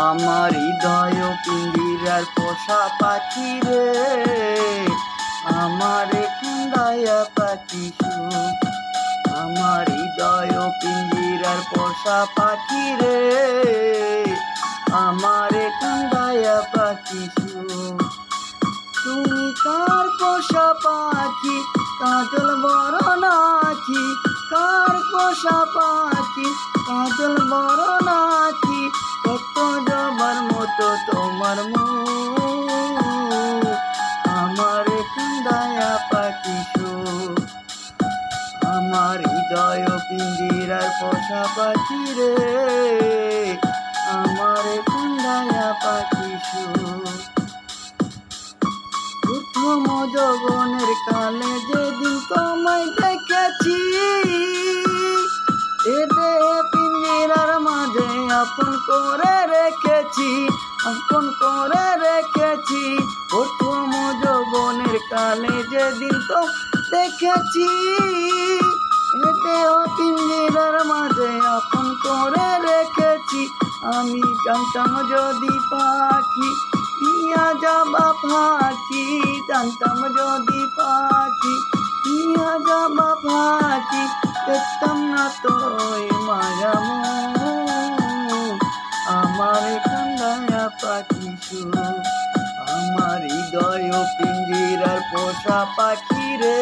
আমার হৃদয় পিঞ্জিরার পোষা পাখি রে, আমার কান্দায়া পাখি সুখ। আমার হৃদয় পিঞ্জিরার পোষা পাখি রে, আমার কান্দায়া পাখি সুখ। তুমি কার পোষা পাখি কাজল বড় নাকি, কার পোষা পাখি কাজল বড় নাকি, কত জবার মতো তোমার মুখ, আমার কান্দায়া পাখি সুখ। আমার হৃদয় পিঞ্জিরার পোষা পাখি রে, আমার কান্দায়া পাখি সুখ। প্রথম যৌবনের কালে যেদিন তোমায় দেখেছি, এ দেহ পিঞ্জিরার মাঝে আপন করে রেখেছি, আপন করে রেখেছি। প্রথম যৌবনের কালে যেদিন তো দেখেছি, এ দেহ পিঞ্জিরার মাঝে আপন করে রেখেছি। আমি জানতাম যদি পাখি দিয়া যাবা ফাঁকি, জানতাম যদি পাখি দিয়া যাবা ফাঁকি, দেখতাম না তো মায়া মুখ, আমার কান্দায়া পাখি সুখ। আমার হৃদয় পিঞ্জিরার পোষা পাখি রে,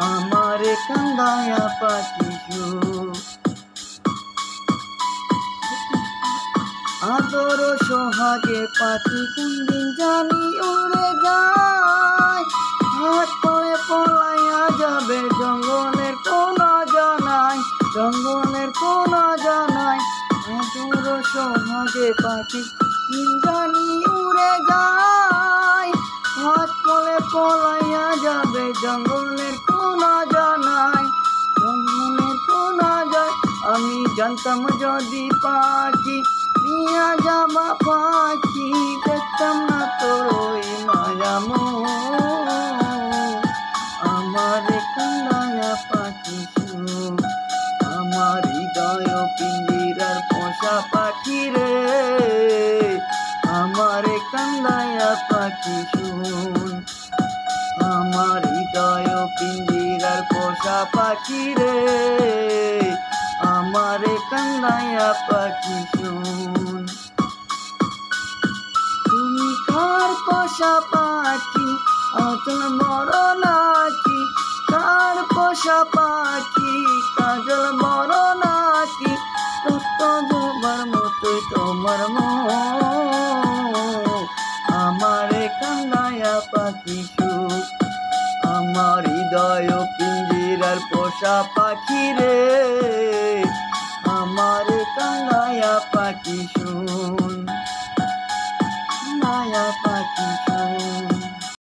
আমার কান্দায়া পাখি সুখ। আদর সোহাগে পাখি কোনদিন জানি উড়ে যায়, হাত পড়ে পলাইয়া যাবে জঙ্গলের কোন জানাই, জঙ্গলের কোন জানাই। আদর সোহাগে পাখি কোনদিন জানি উড়ে যায়, হাত পড়ে পলাইয়া যাবে জঙ্গলের কোন জানাই, জঙ্গলের কোন যায়। আমি জানতাম যদি পাখি দিয়া যাবা পাখি, দেখতাম না তোর ওই মায়া মুখ, আমার কান্দায়া পাখি সুখ। আমার হৃদয় পিঞ্জিরার পোষা পাখি রে, আমার কান্দায়া পাখি সুখ। আমার হৃদয় পিঞ্জিরার পোষা পাখি রে, আমার কান্দায়া পাখি শুন। তুমি কার পোষা পাখি কাজল বড় নাকি, কার পোষা পাখি কাজল বড় নাকি, কত জবার মতোই তোমার মুখ, আমার কান্দায়া পাখি সুখ। আমার হৃদয় পিঞ্জিরার পোষা পাখি রে, আমার কান্দায়া পাখি সুখ।